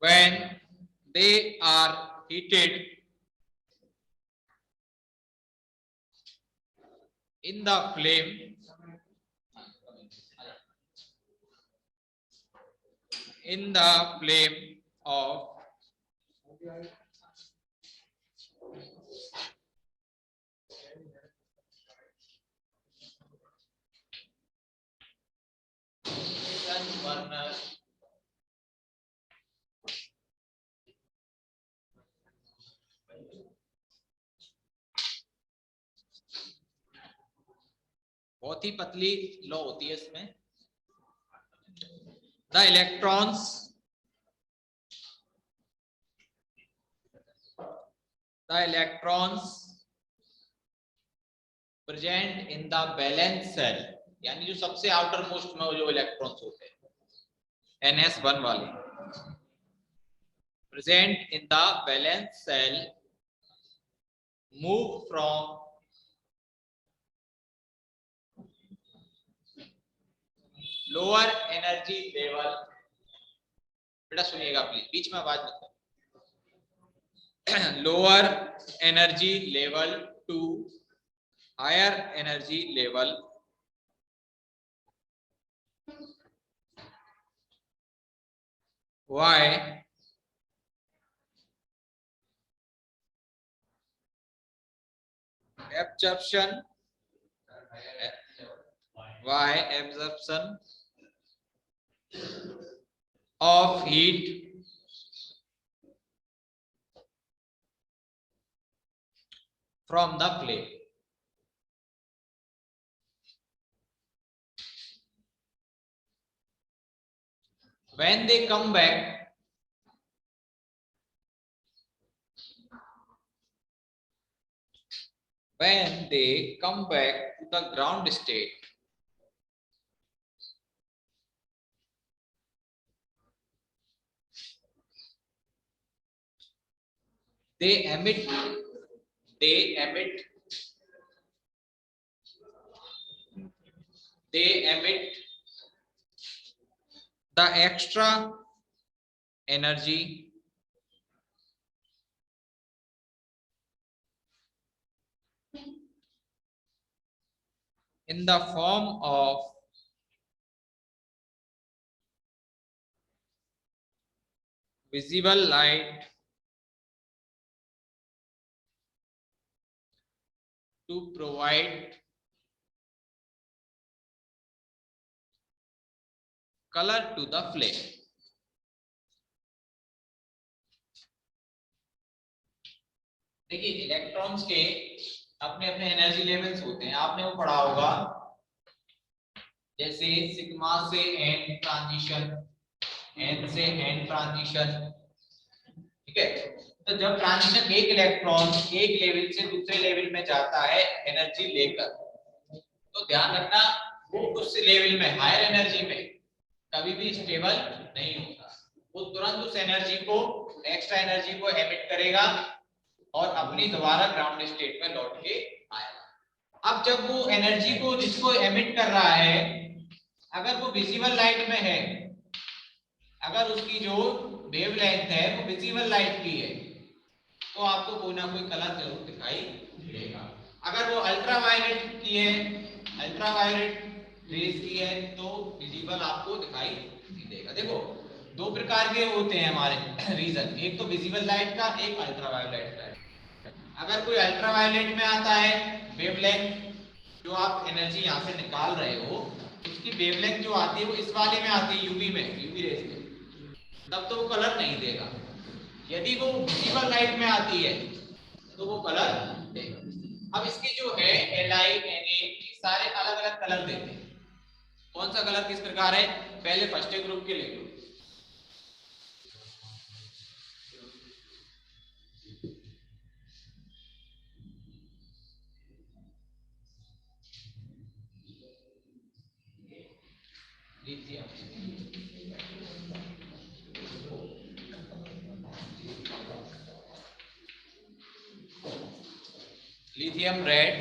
when they are heated in the flame of burner बहुत ही पतली law होती है इसमें। The electrons present in the valence shell, यानी जो सबसे आउटर मोस्ट में जो इलेक्ट्रॉन्स होते हैं NS1 वाले, present in the valence shell move from lower energy level, बेटा सुनिएगा प्लीज, बीच में आवाज मत करो, lower energy level to higher energy level why absorption of heat from the flame. When they come back to the ground state, they emit the extra energy in the form of visible light to provide color to the flame. देखिए electrons के अपने अपने energy levels होते हैं, आपने वो पढ़ा होगा, जैसे सिग्मा से एन ट्रांजिशन, एन से एन ट्रांजिशन, ठीक है। तो जब ट्रांजिशन एक इलेक्ट्रॉन एक लेवल से दूसरे लेवल में जाता है एनर्जी लेकर, तो ध्यान रखना वो उस लेवल में हायर एनर्जी में कभी भी स्टेबल नहीं होगा, वो तुरंत उस एनर्जी को एक्स्ट्रा एनर्जी को एमिट करेगा और अपनी दोबारा ग्राउंड स्टेट में लौट के आएगा। अब जब वो एनर्जी को जिसको एमिट कर रहा है, अगर वो विजिबल लाइट में है, अगर उसकी जो वेवलेंथ है वो विजिबल लाइट की है, तो आपको कोई ना कोई कलर जरूर दिखाई देगा। अगर वो अल्ट्रावायलेट की है, अल्ट्रावायलेट रेज की है, तो विजिबल आपको दिखाई नहीं देगा। देखो दो प्रकार के होते हैं हमारे रीजन, एक तो विजिबल लाइट का, एक अल्ट्रावायलेट का। अगर कोई अल्ट्रावायलेट में आता है, वेवलेंथ जो आप एनर्जी यहाँ से निकाल रहे हो उसकी वेवलेंथ जो आती है वो इस वाले में आती है, यूवी में, यूवी रेज में, तब तो वो कलर नहीं देगा। यदि वो विजिबल लाइट में आती है तो वो कलर देगा। अब इसके जो है Li, Na सारे अलग अलग कलर देते हैं। कौन सा कलर किस प्रकार है, पहले फर्स्ट ग्रुप के ले लो। Lithium red,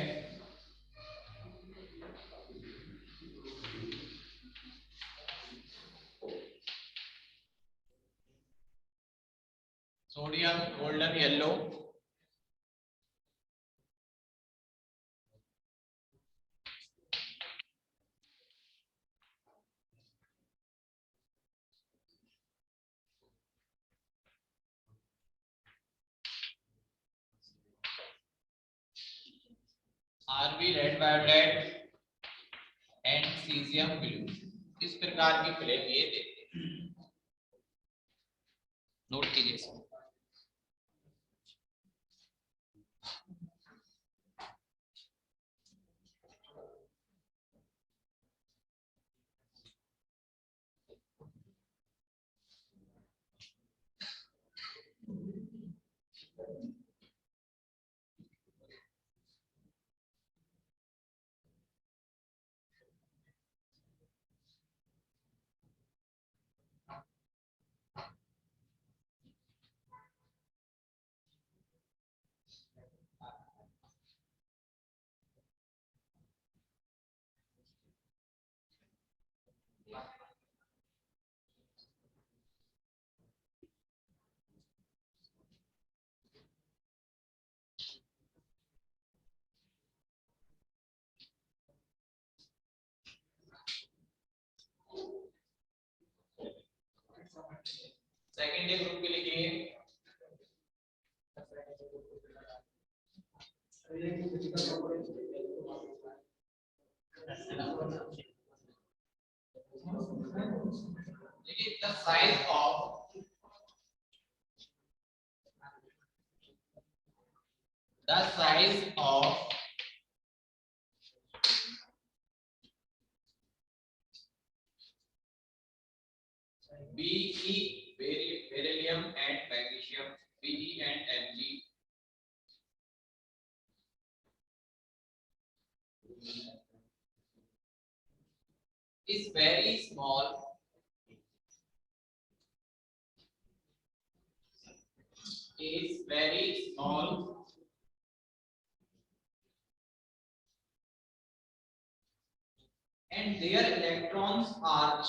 sodium golden yellow, RB red violet and caesium blue, इस प्रकार की फ्लेम ये देते हैं। नोट कीजिए इसको। सेकेंडरी ग्रुप के लिए देखिए the size of Be beryllium and magnesium, Be and Mg is very small, and their electrons are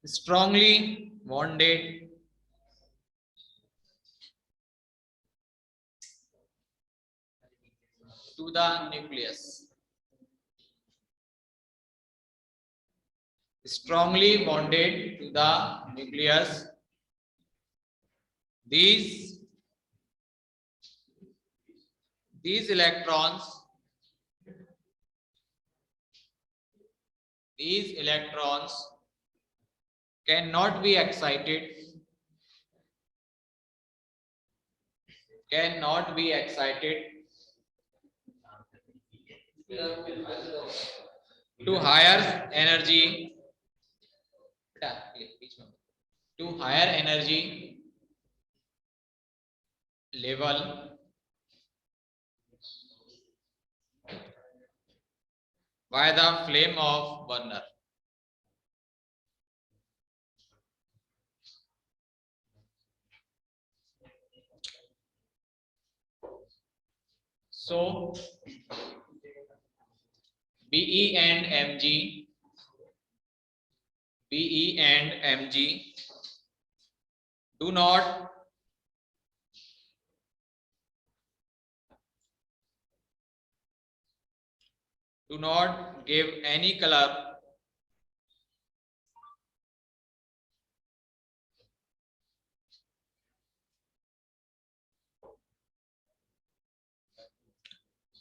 strongly bonded to the nucleus. Strongly bonded to the nucleus. These electrons cannot be excited to higher energy level by the flame of burner. So Be and Mg do not give any color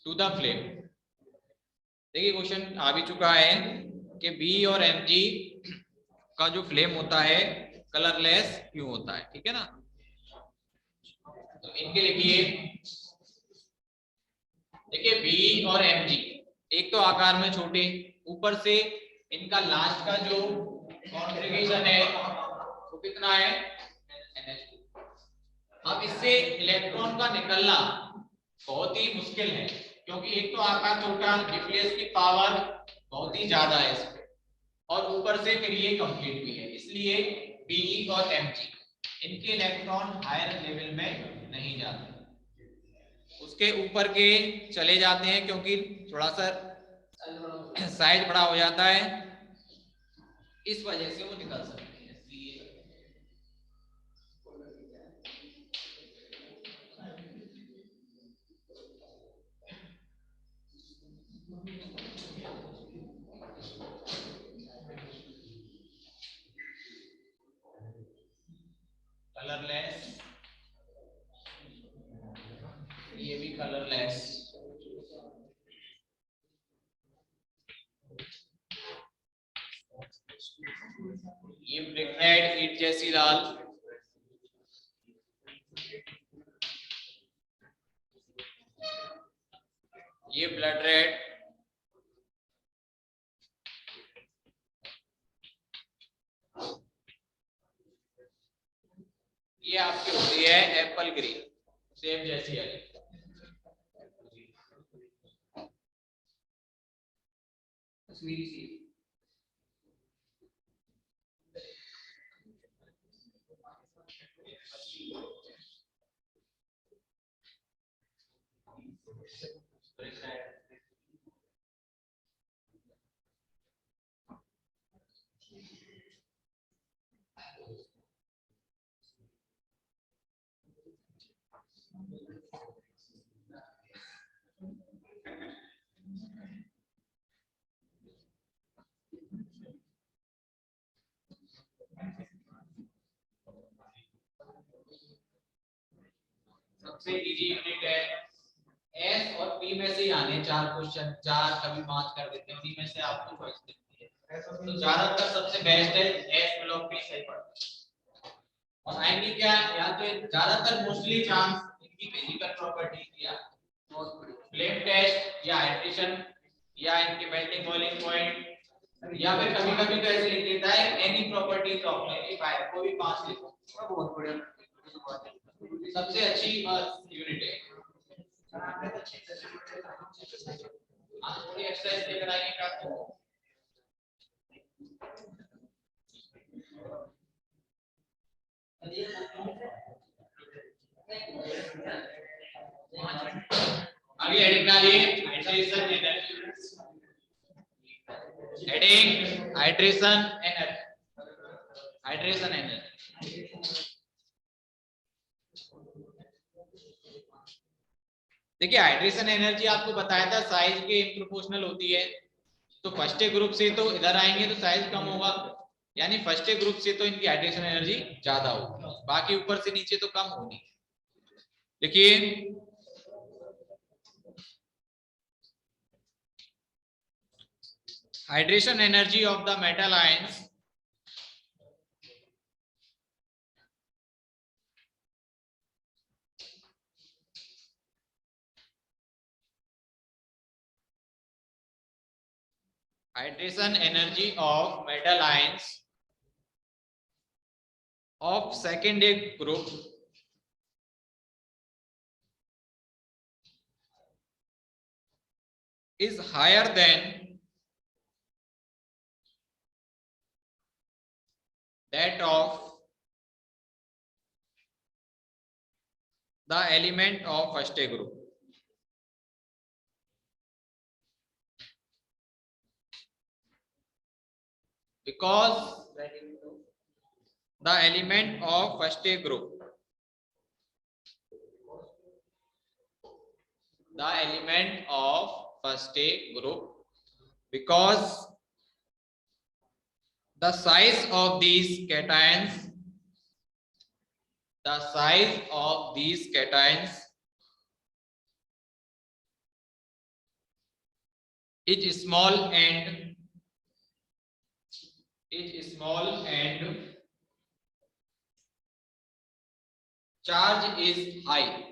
to the flame. देखिए question आ भी चुका है कि B और Mg का जो flame होता है कलरलेस क्यों होता है, ठीक है ना। तो इनके लिखिए, देखिए बी और Mg एक तो आकार में छोटे, ऊपर से इनका लास्ट का जो कॉन्ट्रीब्यूशन है वो कितना है NH2। अब इससे इलेक्ट्रॉन का निकलना बहुत ही मुश्किल है, क्योंकि एक तो आकार छोटा, न्यूक्लियस की पावर बहुत ही ज्यादा है इस पे, और ऊपर से फिर ये कंप्लीट भी है, इसलिए Be और Mg इनके इलेक्ट्रॉन हायर लेवल में नहीं जाते, उसके ऊपर के चले जाते हैं, क्योंकि थोड़ा सा साइज बड़ा हो जाता है, इस वजह से वो निकल सकते हैं। कलरलेस, ये भी कलरलेस। ये ब्रिक रेड, ईट जैसी लाल। ये ब्लड रेड। ये आपकी होती है एप्पल ग्रीन, सेब जैसी हरी। कश्मीरी सेब। सबसे इजी यूनिट है। एस और पी में से ही आने चार क्वेश्चन, चार कभी 5 कर देते हैं, उन्हीं में से आपको चॉइस देती है। तो ज्यादातर सबसे बेस्ट है एस ब्लॉक में सही पड़ता है। और आएंगे क्या, या तो ज्यादातर मोस्टली चांस इनकी फिजिकल प्रॉपर्टीज या फ्लेम टेस्ट या हाइड्रेशन या इनके मेल्टिंग बॉइलिंग पॉइंट, या फिर कभी कभी तो ऐसे लिख देता है एनी प्रॉपर्टीज ऑफ एम्प्लीफायर को भी 5 लिखो। बहुत बढ़िया, सबसे अच्छी यूनिट है। थोड़ी एक्सरसाइज लेकर आइएगा तो अभी हेडिंग डालिए, hydration energy. Heading hydration energy, hydration energy. देखिए हाइड्रेशन एनर्जी आपको बताया था साइज के प्रोपोर्शनल होती है। तो फर्स्ट ग्रुप से तो इधर आएंगे तो साइज कम होगा, यानी फर्स्ट ग्रुप से तो इनकी हाइड्रेशन एनर्जी ज्यादा होगी, बाकी ऊपर से नीचे तो कम होगी। देखिए hydration energy of the metal ions hydration energy of metal ions of secondary group is higher than that of the element of first group, because the element of first group, the element of first group, because the size of these cations, the size of these cations is small and charge is high.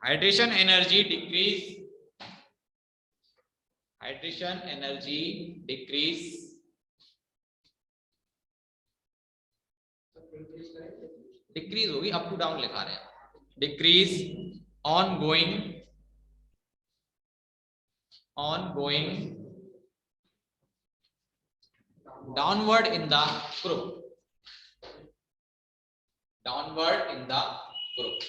Hydration energy decrease, hydration energy decrease decrease होगी, up to down लिखा रहे हैं, decrease ongoing downward in the group, downward in the group.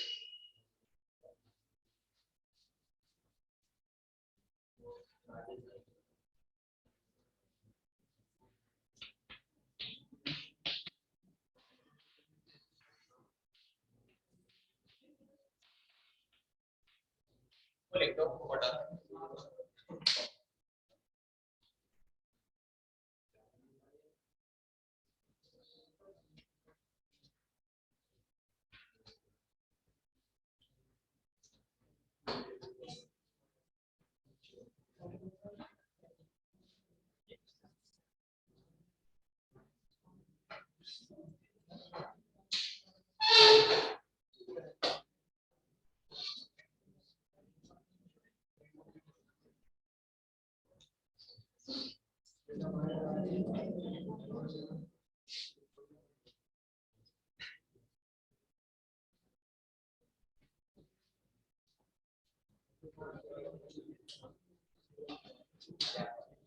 लिख दो order.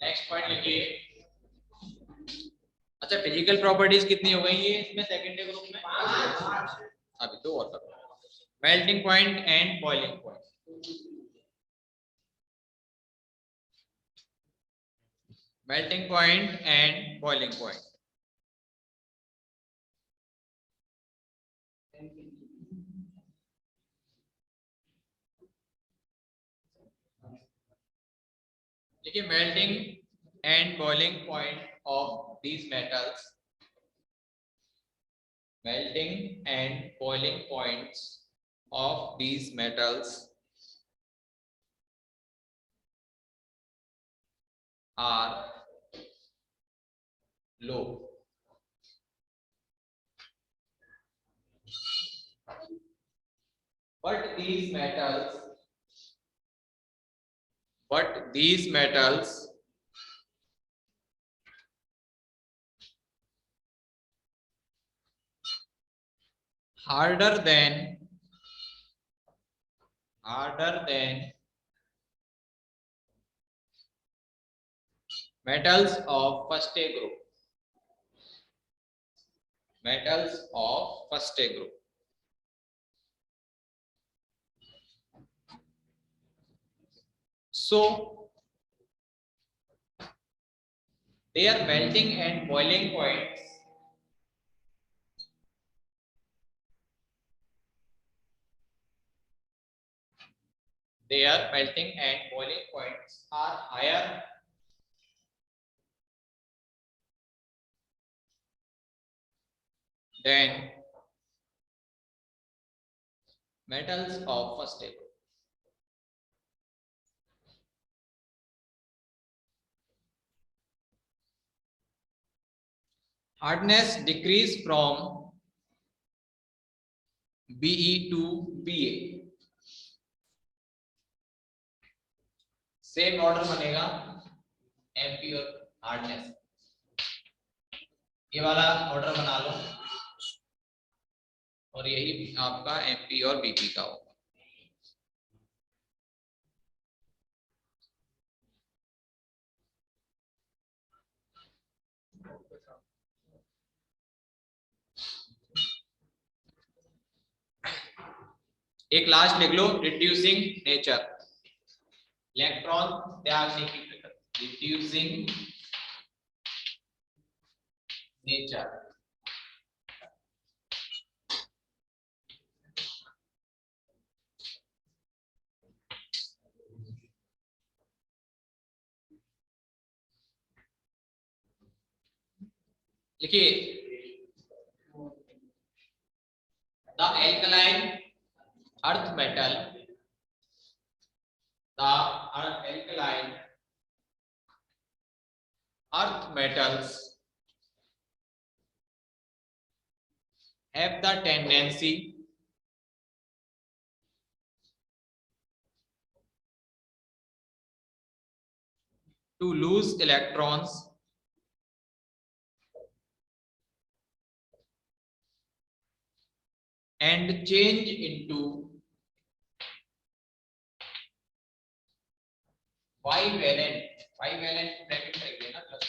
Next point लिखिए. अच्छा, physical properties कितनी हो गई है इसमें सेकेंडरी ग्रुप में? 5. अभी तो और करो. Melting point and boiling point. Melting point and boiling point. देखिए, melting and boiling point of these metals, melting and boiling points of these metals are low. But these metals harder than metals of first A group. Metals of first A group. So their melting and boiling points are higher than metals of first A group. Hardness decrease from Be to Ba. Same order बनेगा MP और hardness. ये वाला order बना लो और यही आपका MP और BP का होगा. एक लास्ट लिख लो, रिड्यूसिंग नेचर. इलेक्ट्रॉन त्याग नहीं की प्रकृति. Reducing nature. देखिए, the alkaline earth metal, the alkaline earth metals have the tendency to lose electrons and change into bivalent bracket रखिए ना प्लस.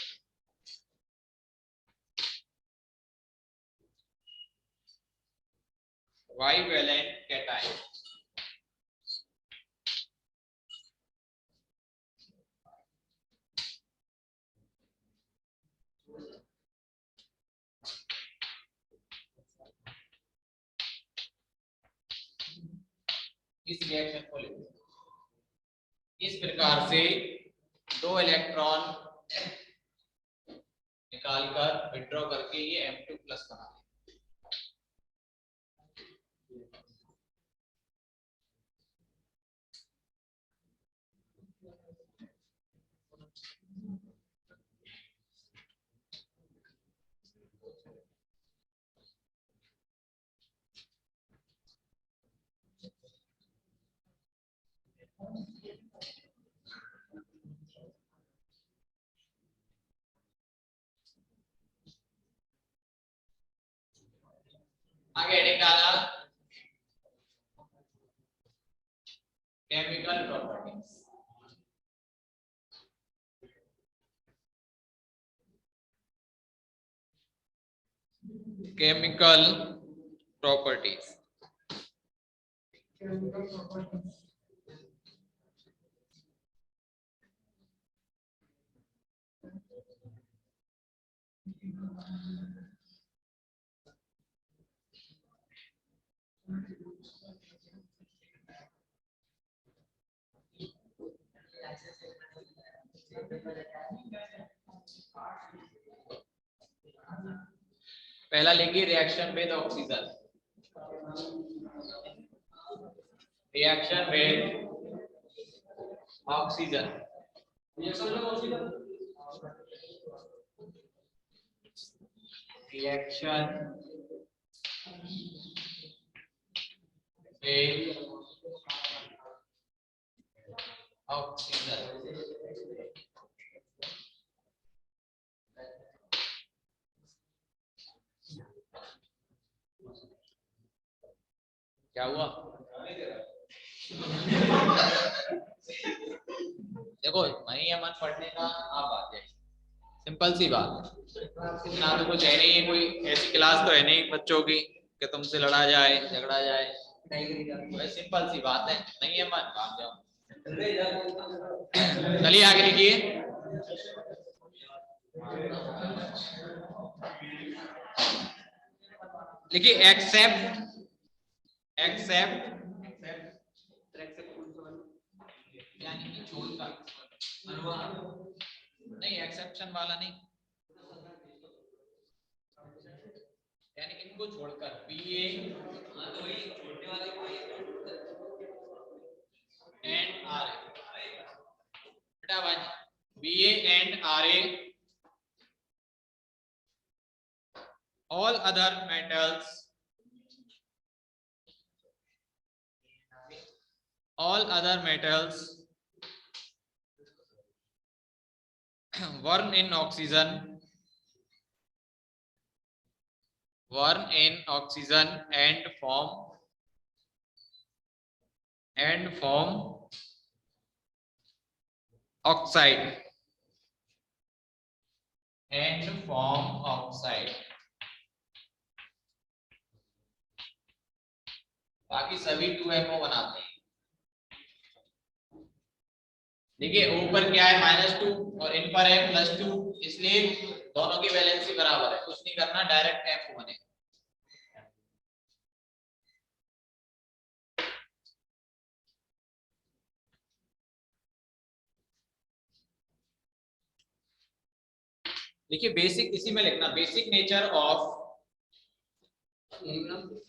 Bivalent cation. इस रिएक्शन को लिखो इस प्रकार से 2 इलेक्ट्रॉन निकालकर विड्रॉ करके ये M2 प्लस बना दें। आगे हेडिंग डाला केमिकल प्रॉपर्टीज। केमिकल प्रॉपर्टीज पहला लिखिए reaction with oxygen. Reaction with oxygen. Reaction with oxygen. क्या हुआ? देखो नहीं है मन पढ़ने का, आप आ जाए, सिंपल सी बात। इतना तो कुछ है नहीं, कोई ऐसी क्लास तो है नहीं बच्चों की कि तुमसे लड़ा जाए झगड़ा जाए। सिंपल सी बात है, नहीं है मन भाग जाओ। चलिए आगे लिखिए। लिखिए एक्सेप्ट यानी कि छोड़कर, नहीं एक्सेप्शन वाला नहीं, यानी इनको छोड़कर BA एंड RA। बेटा भाई BA and RA all other metals burn in oxygen and form oxide बाकी सभी 2MO बनाते हैं। देखिए ऊपर क्या है -2 और इन पर है +2, इसलिए दोनों की वैलेंसी बराबर है, कुछ नहीं करना, डायरेक्ट MO बनेगा। देखिए बेसिक इसी में लिखना, बेसिक नेचर ऑफ,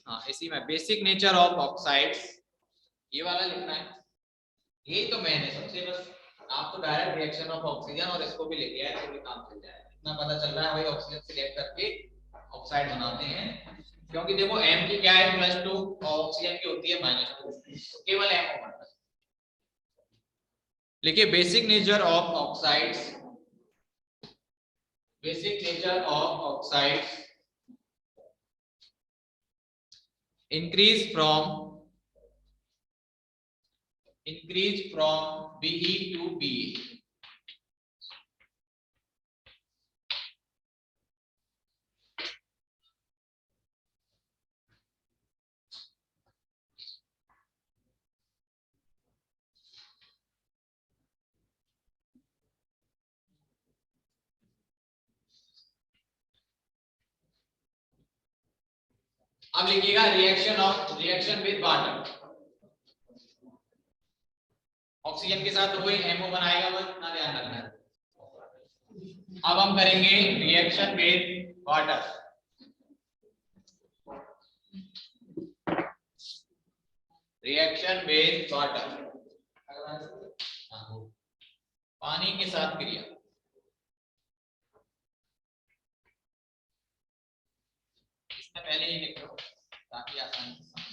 हाँ इसी में बेसिक नेचर ऑफ ऑक्साइड्स, ये वाला लिखना है। ये तो मैंने सबसे, बस आप तो डायरेक्ट रिएक्शन ऑफ ऑक्सीजन और इसको भी लेके आए तो भी काम चल जाएगा। इतना पता चल रहा है भाई ऑक्सीजन सिलेक्ट करके ऑक्साइड बनाते हैं, क्योंकि देखो M की क्या है +2 और ऑक्सीजन की होती है -2, तो केवल MO बनता है। लिखिए basic nature of oxides, basic nature of oxides increase from Be to Ba। अब लिखिएगा रिएक्शन विद वाटर, ऑक्सीजन के साथ कोई एमओ बनाएगा, बस इतना ध्यान रखना है। अब हम करेंगे reaction with water, reaction with water, पानी के साथ क्रिया। इससे पहले ही लिख लो ताकि आसानी से समझ।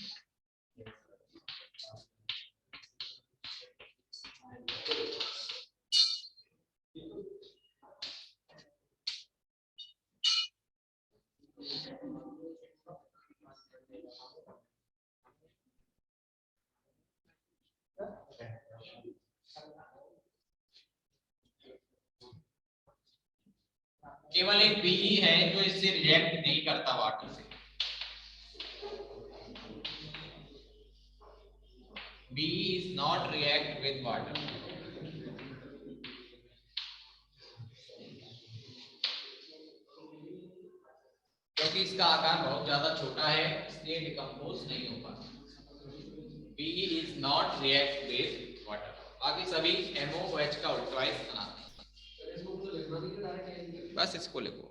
केवल एक बी ही है जो इससे रिएक्ट नहीं करता वाटर से। B is not react with water. क्योंकि इसका आकार बहुत ज्यादा छोटा है इसलिए डिकम्पोज नहीं हो पाता। B is not react with water. बाकी सभी MOOH का उल्टवाइज बनाते हैं। बस इसको लिखो।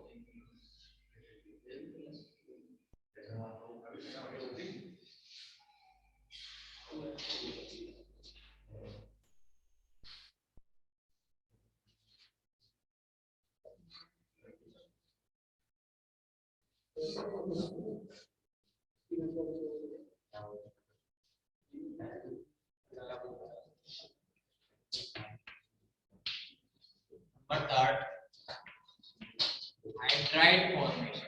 Number third, hydride formation.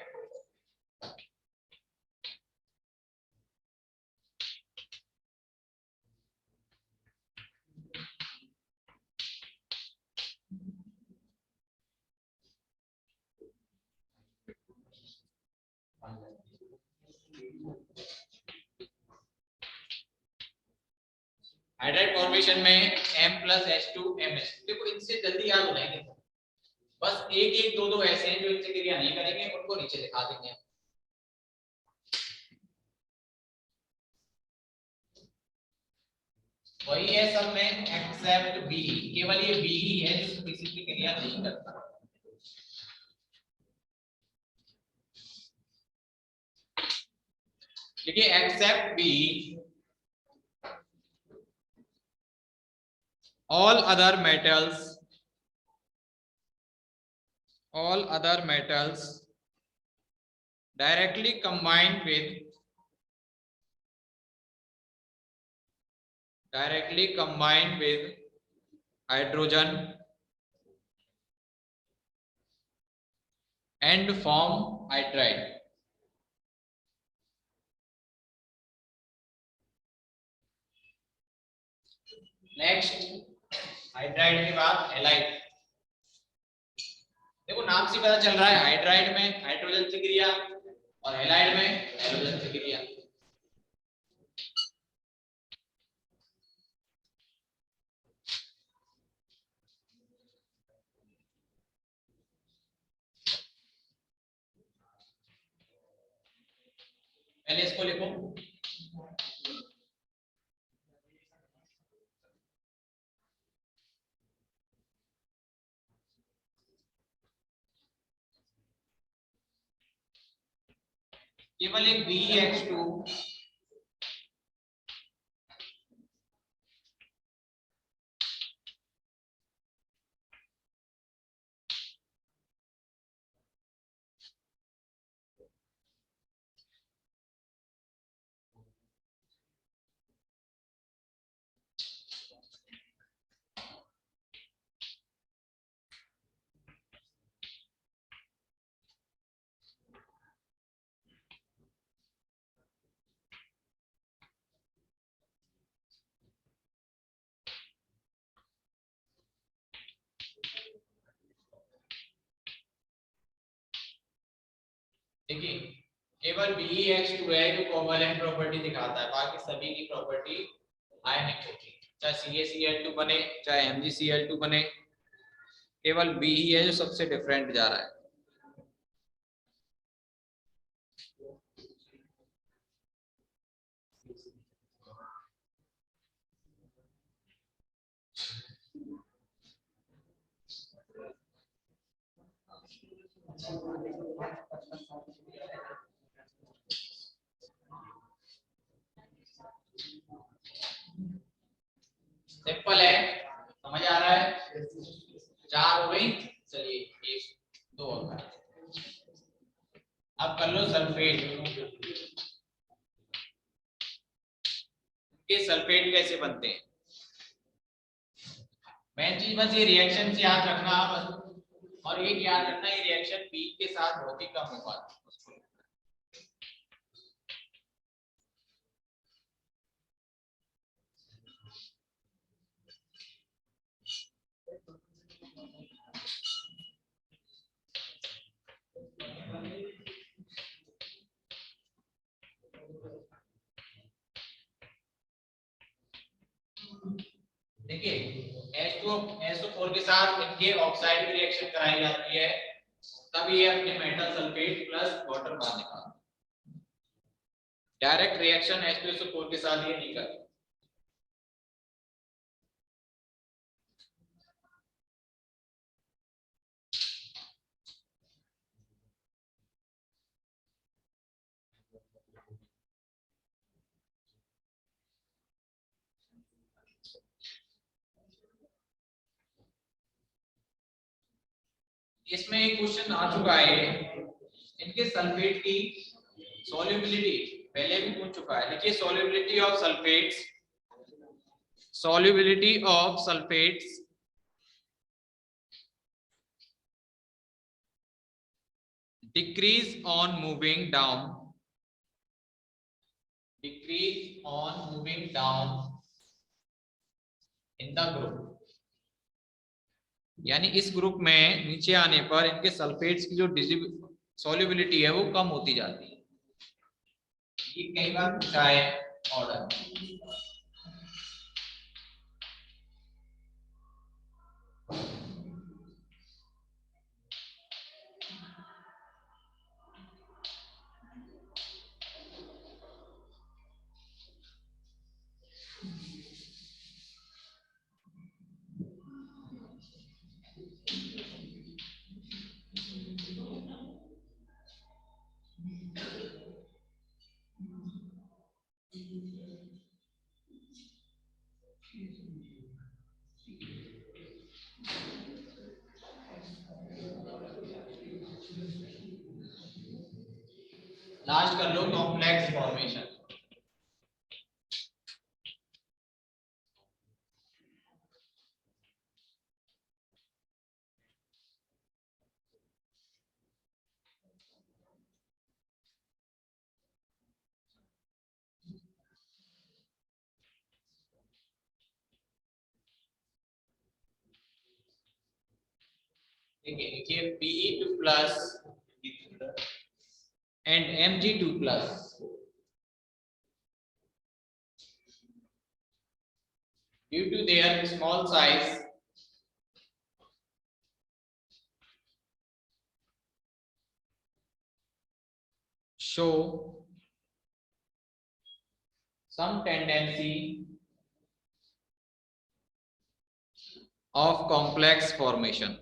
Hydride formation में M+H2MS। देखो इनसे जल्दी याद हो जाएंगे, बस एक एक दो दो ऐसे हैं जो इनसे क्रिया नहीं करेंगे, उनको नीचे दिखा देंगे। वही है सब में एक्सेप्ट बी, केवल ये बी ही है जो किसी की क्रिया नहीं करता। देखिए except B all other metals directly combined with hydrogen and form hydride. Next hydride के बाद हैलाइड। देखो नाम से पता चल रहा है हाइड्राइड में हाइड्रोजन से क्रिया और हैलाइड में हैलोजन से क्रिया। पहले इसको लिखो, केवल एक BH2 देखिए केवल BH2 है जो कोवैलेंट प्रॉपर्टी दिखाता है, बाकी सभी की प्रॉपर्टी आयनिक होती है। चाहे CaCl2 बने चाहे MgCl2 बने, केवल B ही है जो सबसे डिफरेंट जा रहा है। सिंपल है, समझ आ रहा है। 4 हो गई, चलिए 1 2 और कर। अब कर लो सल्फेट। ये सल्फेट कैसे बनते हैं? मेन चीज बस ये रिएक्शन से याद रखना बस, और ये याद रखना ये रिएक्शन पी के साथ बहुत ही कम होगा। देखिए H2O4 के साथ इनके ऑक्साइड की रिएक्शन कराई जाती है, तब ये अपने मेटल सल्फेट प्लस वाटर बाहर निकालते। डायरेक्ट रिएक्शन H2SO4 के साथ ये नहीं करते। इसमें एक क्वेश्चन आ चुका है, इनके सल्फेट की सॉल्युबिलिटी पहले भी पूछ चुका है। देखिए solubility of sulphates, solubility of sulfates decrease on moving down, decrease on moving down in the group, यानी इस ग्रुप में नीचे आने पर इनके सल्फेट्स की जो सॉल्युबिलिटी है वो कम होती जाती है। ये कई बार पूछा है ऑर्डर। लास्ट कर लो कॉम्प्लेक्स फॉर्मेशन। देखिए देखिए Pe2 plus and Mg2 plus due to their small size show some tendency of complex formation.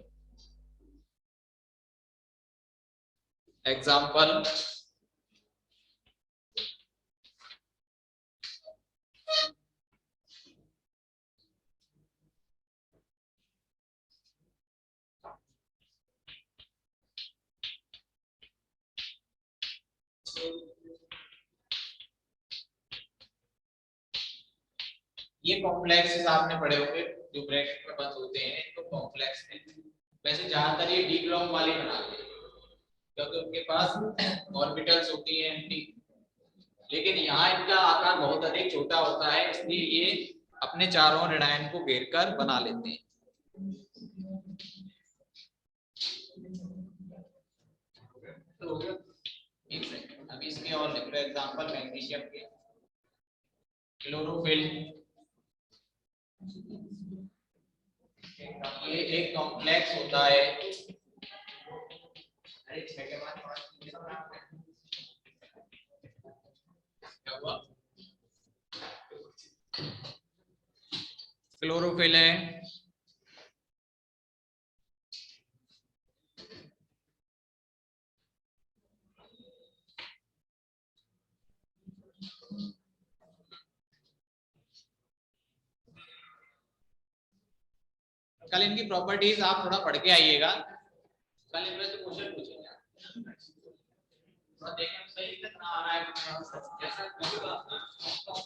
Example, ये कॉम्प्लेक्स आपने पढ़े होंगे जो ब्रैकेट में बंद होते हैं तो कॉम्प्लेक्स है। वैसे ज्यादातर ये डी ब्लॉक वाले बनाते हैं क्योंकि उनके पास ऑर्बिटल्स होती हैं एम्प्टी, लेकिन यहाँ इनका आकार बहुत अधिक छोटा होता है, इसलिए ये अपने चारों ऋणायन को घेर कर बना लेते हैं। तो एक सेकंड, अभी इसमें और लिख लो एग्जांपल मैग्नीशियम के क्लोरोफिल। ये एक कॉम्प्लेक्स होता है। क्या हुआ? क्लोरोफिल है, कल इनकी प्रॉपर्टीज आप थोड़ा पढ़ के आइएगा, कल इनमें से क्वेश्चन पूछेंगे, थोड़ा देखें सही कितना आ रहा है।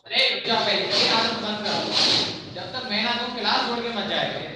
अरे रुक जा भाई, ये आदत बंद करो, जब तक मैं ना तो क्लास छोड़ के मत जाएगा।